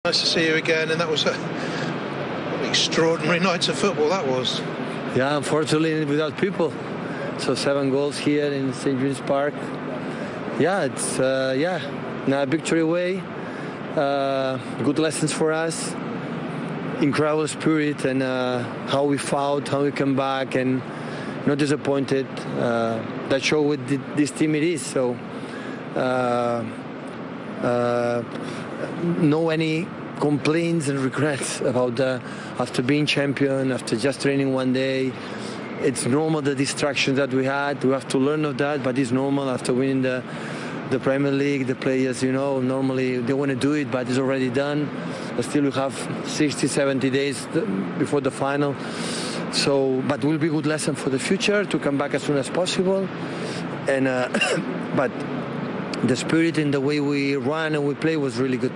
Nice to see you again, and that was an extraordinary night of football, that was. Yeah, unfortunately without people. So 7 goals here in St. James Park. Yeah, it's now victory way. Good lessons for us. Incredible spirit and how we fought, how we come back, and not disappointed. That show what this team it is. So no any complaints and regrets about after being champion, after just training one day. It's normal, the distractions that we had. We have to learn of that, but it's normal after winning the Premier League. The players, normally they want to do it, but it's already done. But still we have 60, 70 days before the final. So, but will be a good lesson for the future to come back as soon as possible. And but the spirit and the way we run and we play was really good.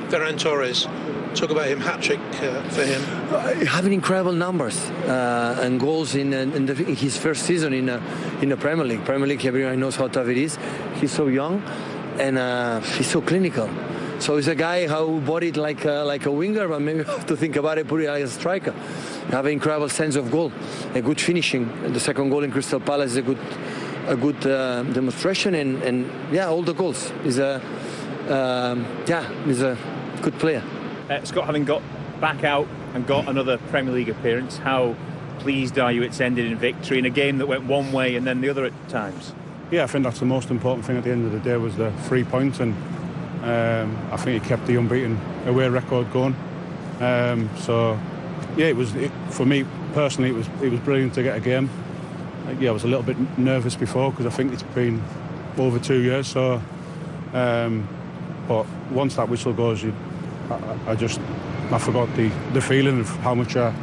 Ferran Torres, talk about him, hat-trick for him. Having incredible numbers and goals in his first season in the Premier League. Premier League, everyone knows how tough it is. He's so young and he's so clinical. So he's a guy who bodied like a winger, but maybe have to think about it, put it like a striker. Have an incredible sense of goal, a good finishing. The second goal in Crystal Palace is a good demonstration, and yeah, all the goals. He's a good player. Scott, having got back out and got another Premier League appearance, how pleased are you it's ended in victory in a game that went one way and then the other at times? Yeah, I think that's the most important thing at the end of the day was the 3 points, and I think he kept the unbeaten away record going. So yeah, for me personally it was brilliant to get a game. Yeah, I was a little bit nervous before because I think it's been over 2 years. So, but once that whistle goes, I forgot the feeling of how much I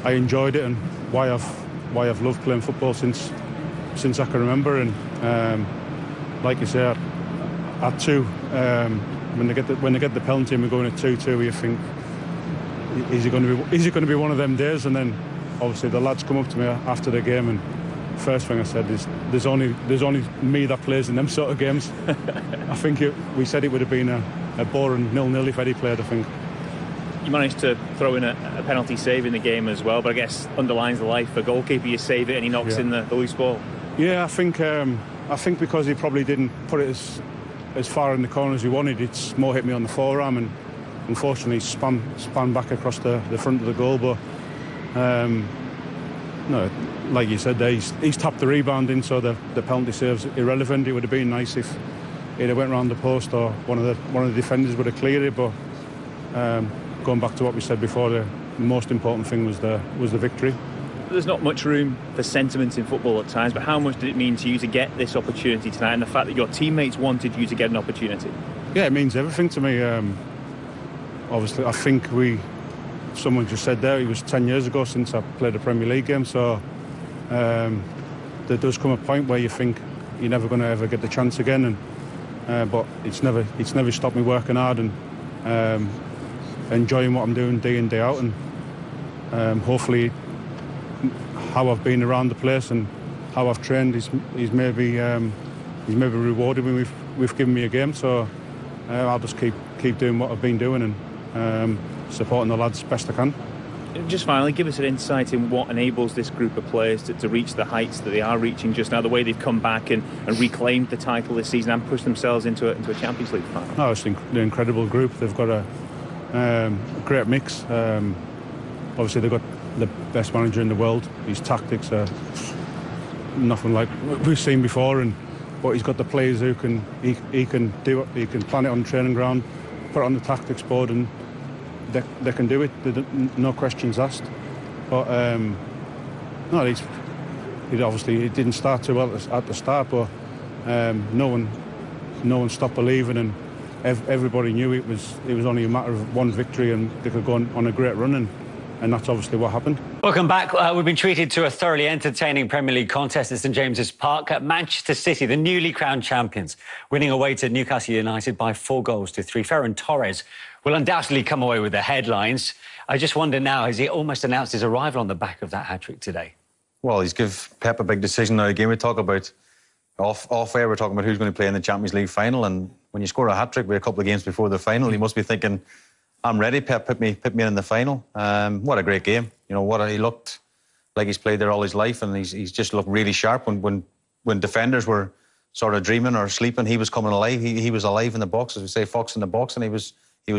enjoyed it and why I've loved playing football since I can remember. And like you say, at 2, when they get the penalty and we're going at 2-2, you think, is it going to be one of them days? And then obviously the lads come up to me after the game, and first thing I said is, there's only me that plays in them sort of games. I think we said it would have been a boring 0-0 if Eddie played, I think. You managed to throw in a penalty save in the game as well, but I guess underlines the life. A goalkeeper, you save it and he knocks in the loose ball. Yeah, I think because he probably didn't put it as far in the corner as he wanted, it's more hit me on the forearm, and unfortunately span back across the front of the goal. But no, like you said, he's tapped the rebound in, so the penalty save's irrelevant. It would have been nice if it had went round the post or one of the defenders would have cleared it. But going back to what we said before, the most important thing was the victory. There's not much room for sentiment in football at times, but how much did it mean to you to get this opportunity tonight, and the fact that your teammates wanted you to get an opportunity? Yeah, it means everything to me. Obviously, I think someone just said there, it was 10 years ago since I played a Premier League game, so there does come a point where you think you're never going to ever get the chance again, and but it's never stopped me working hard and enjoying what I'm doing day in, day out, and hopefully how I've been around the place and how I've trained is maybe rewarded me with giving me a game. So I'll just keep doing what I've been doing and supporting the lads best I can. Just finally, give us an insight in what enables this group of players to reach the heights that they are reaching just now, the way they've come back and reclaimed the title this season and pushed themselves into a Champions League final. No, it's an incredible group. They've got a great mix. Obviously, they've got the best manager in the world. His tactics are nothing like we've seen before, but he's got the players who can do it. He can plan it on the training ground, put it on the tactics board, and they can do it. No questions asked. But no, it didn't start too well at the start, but no one stopped believing, and everybody knew it was only a matter of one victory and they could go on a great run, and that's obviously what happened. Welcome back. We've been treated to a thoroughly entertaining Premier League contest at St James's Park. At Manchester City, the newly crowned champions, winning away to Newcastle United by 4-3. Ferran Torres will undoubtedly come away with the headlines. I just wonder now, has he almost announced his arrival on the back of that hat-trick today? Well, he's give Pep a big decision now. Again, we talk about off air, we're talking about who's going to play in the Champions League final, and when you score a hat-trick with a couple of games before the final, he must be thinking, I'm ready. Pep put me in the final. What a great game. You know, he looked like he's played there all his life, and he's just looked really sharp. When defenders were sort of dreaming or sleeping, he was coming alive. He was alive in the box, as we say, fox in the box, and he was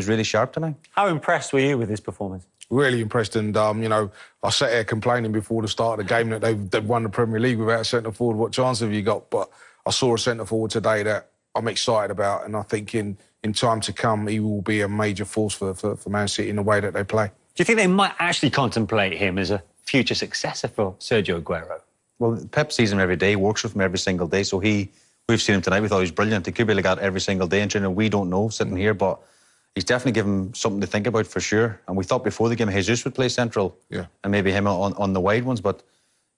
really sharp tonight. How impressed were you with his performance? Really impressed, and you know, I sat here complaining before the start of the game that they'd won the Premier League without a centre forward. What chance have you got? But I saw a centre forward today that I'm excited about, and I think in time to come he will be a major force for Man City in the way that they play. Do you think they might actually contemplate him as a future successor for Sergio Aguero? Well, Pep sees him every day, works with him every single day. So we've seen him tonight. We thought he was brilliant. He could be like that every single day in training. We don't know sitting here, but he's definitely given him something to think about for sure. And we thought before the game Jesus would play central, and maybe him on the wide ones. But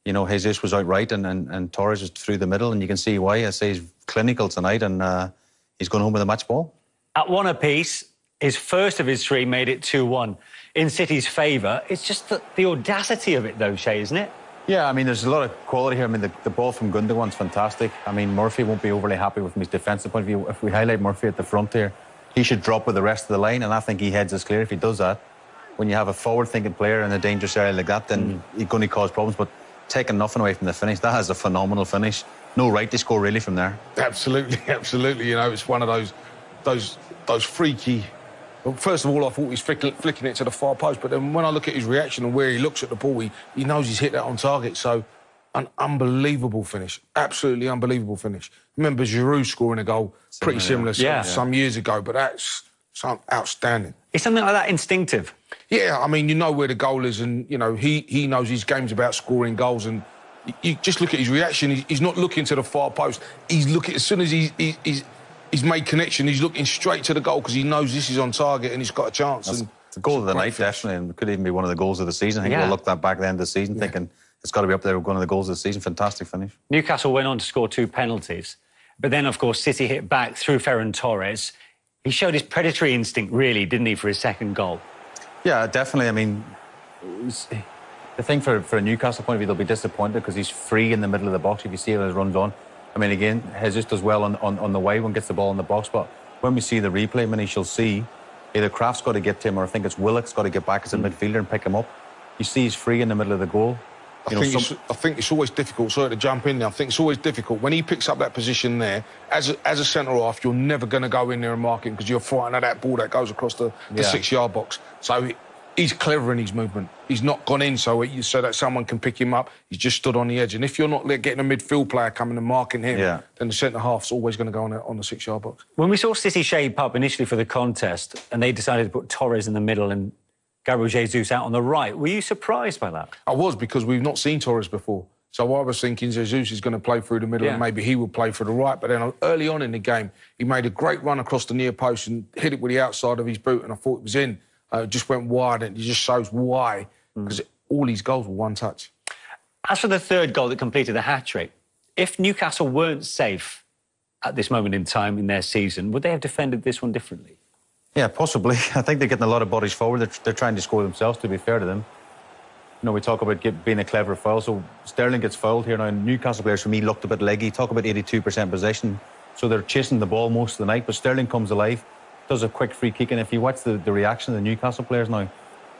you know, Jesus was out right, and Torres was through the middle, and you can see why. I say he's clinical tonight, and he's going home with a match ball. At one apiece, his first of his three made it 2-1 in City's favour. It's just the audacity of it, though, Shay, isn't it? Yeah, I mean, there's a lot of quality here. I mean, the ball from Gundogan's fantastic. I mean, Murphy won't be overly happy with his defensive point of view. If we highlight Murphy at the front here, he should drop with the rest of the line, and I think he heads us clear if he does that. When you have a forward-thinking player in a dangerous area like that, then you're going to cause problems. But taking nothing away from the finish, that has a phenomenal finish. No right to score really from there. Absolutely, absolutely. You know, it's one of those freaky. Well, first of all, I thought he was flicking it to the far post, but then when I look at his reaction and where he looks at the ball, he knows he's hit that on target. So, an unbelievable finish, absolutely unbelievable finish. Remember Giroud scoring a goal pretty similar some years ago, but that's outstanding. Is something like that instinctive? Yeah, I mean, you know where the goal is, and you know he knows his game's about scoring goals, and you just look at his reaction. He's not looking to the far post. He's looking as soon as he's made connection. He's looking straight to the goal because he knows this is on target and he's got a chance. That's the goal of the night, definitely, and it could even be one of the goals of the season. I think we'll look that back at the end of the season, thinking it's got to be up there with one of the goals of the season. Fantastic finish. Newcastle went on to score 2 penalties, but then, of course, City hit back through Ferran Torres. He showed his predatory instinct, really, didn't he, for his second goal? Yeah, definitely. I mean, the thing for a Newcastle point of view, they'll be disappointed because he's free in the middle of the box if you see it as runs on. I mean, again, Jesus does well on the wide one, gets the ball in the box, but when we see the replay, Minnie, she'll see either Kraft's got to get to him or I think it's Willock's got to get back as a midfielder and pick him up. You see he's free in the middle of the goal. I think it's always difficult, sorry to jump in there, I think it's always difficult. When he picks up that position there, as a centre-half, you're never going to go in there and mark him because you're frightened of that ball that goes across the 6-yard box. So he's clever in his movement. He's not gone in so that someone can pick him up. He's just stood on the edge. And if you're not getting a midfield player coming and marking him, then the centre-half's always going to go on the 6-yard box. When we saw City shape up initially for the contest and they decided to put Torres in the middle and Gabriel Jesus out on the right, were you surprised by that? I was, because we've not seen Torres before. So I was thinking Jesus is going to play through the middle and maybe he would play for the right. But then early on in the game, he made a great run across the near post and hit it with the outside of his boot, and I thought it was in. It just went wide, and it just shows why, because all his goals were one touch. As for the third goal that completed the hat-trick, if Newcastle weren't safe at this moment in time in their season, would they have defended this one differently? Yeah, possibly. I think they're getting a lot of bodies forward. They're trying to score themselves, to be fair to them. You know, we talk about being a clever foul. So Sterling gets fouled here now. Newcastle players, for me, looked a bit leggy. Talk about 82% possession. So they're chasing the ball most of the night, but Sterling comes alive, does a quick free kick, and if you watch the reaction of the Newcastle players now,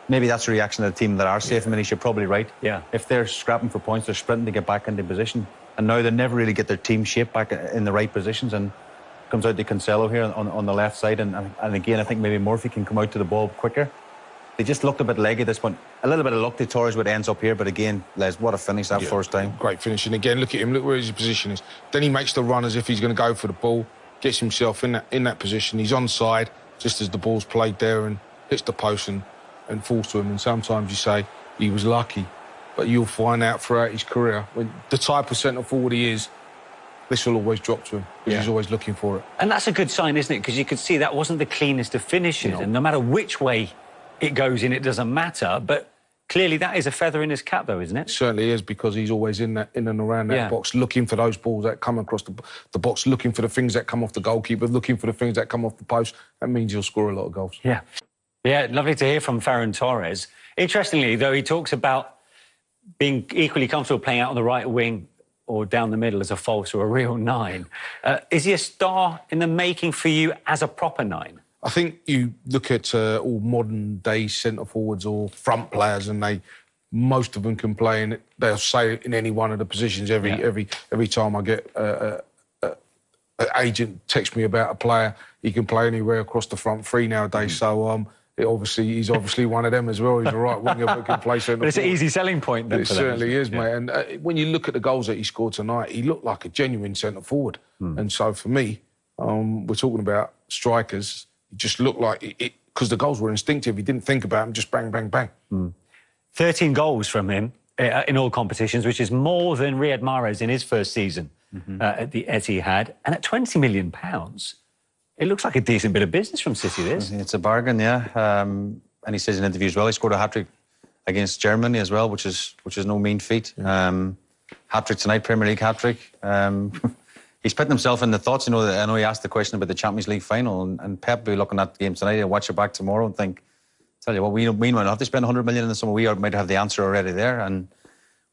maybe that's the reaction of the team that are safe. I mean, you're probably right. Yeah. If they're scrapping for points, they're sprinting to get back into position. And now they never really get their team shape back in the right positions. And comes out to Cancelo here on the left side. And again, I think maybe Murphy can come out to the ball quicker. They just looked a bit leggy at this point. A little bit of luck to Torres what ends up here, but again, Les, what a finish that first time. Great finish. And again, look at him, look where his position is. Then he makes the run as if he's going to go for the ball, gets himself in that position. He's onside just as the ball's played there and hits the post and falls to him. And sometimes you say he was lucky, but you'll find out throughout his career, when the type of centre-forward he is, this will always drop to him because he's always looking for it. And that's a good sign, isn't it? Because you could see that wasn't the cleanest of finishes. No. And no matter which way it goes in, it doesn't matter. But clearly that is a feather in his cap, though, isn't it? It certainly is, because he's always in and around that box, looking for those balls that come across the box, looking for the things that come off the goalkeeper, looking for the things that come off the post. That means he'll score a lot of goals. Yeah. Yeah, lovely to hear from Ferran Torres. Interestingly, though, he talks about being equally comfortable playing out on the right wing or down the middle as a false or a real 9. Is he a star in the making for you as a proper 9? I think you look at all modern day centre forwards or front players, and most of them can play in. They'll say in any one of the positions. Every time I get an agent text me about a player, he can play anywhere across the front three nowadays. So he's obviously one of them as well. He's a right winger but can play centre. But it's an easy selling point then. It certainly is, mate. And when you look at the goals that he scored tonight, he looked like a genuine centre forward. And so for me, we're talking about strikers. It just looked like it because the goals were instinctive. He didn't think about them, just bang, bang, bang. 13 goals from him in all competitions, which is more than Riyad Mahrez in his first season at the Etihad. And at £20 million, it looks like a decent bit of business from City, this. It's a bargain, yeah. And he says in interviews as well, he scored a hat-trick against Germany as well, which is no mean feat. Hat-trick tonight, Premier League hat-trick. He's putting himself in the thoughts. I know he asked the question about the Champions League final, and Pep will be looking at the game tonight and watch it back tomorrow and think, tell you what, we might not have to spend 100 million in the summer. We might have the answer already there. And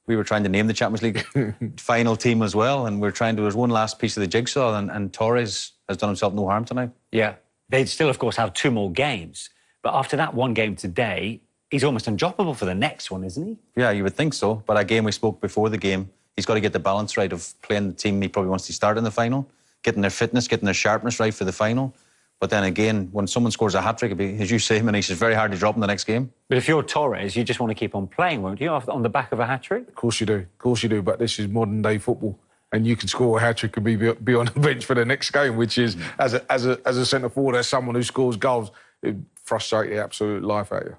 we were trying to name the Champions League final team as well, and there's one last piece of the jigsaw, and Torres has done himself no harm tonight. Yeah. They'd still, of course, have 2 more games. But after that one game today, he's almost undroppable for the next one, isn't he? Yeah, you would think so. But again, we spoke before the game. He's got to get the balance right of playing the team he probably wants to start in the final, getting their fitness, getting their sharpness right for the final. But then again, when someone scores a hat-trick, it'd be, as you say, Manish, it's very hard to drop in the next game. But if you're Torres, you just want to keep on playing, won't you, on the back of a hat-trick? Of course you do. Of course you do. But this is modern-day football. And you can score a hat-trick and be on the bench for the next game, which is, as a centre-forward, as someone who scores goals, it frustrates the absolute life out of you.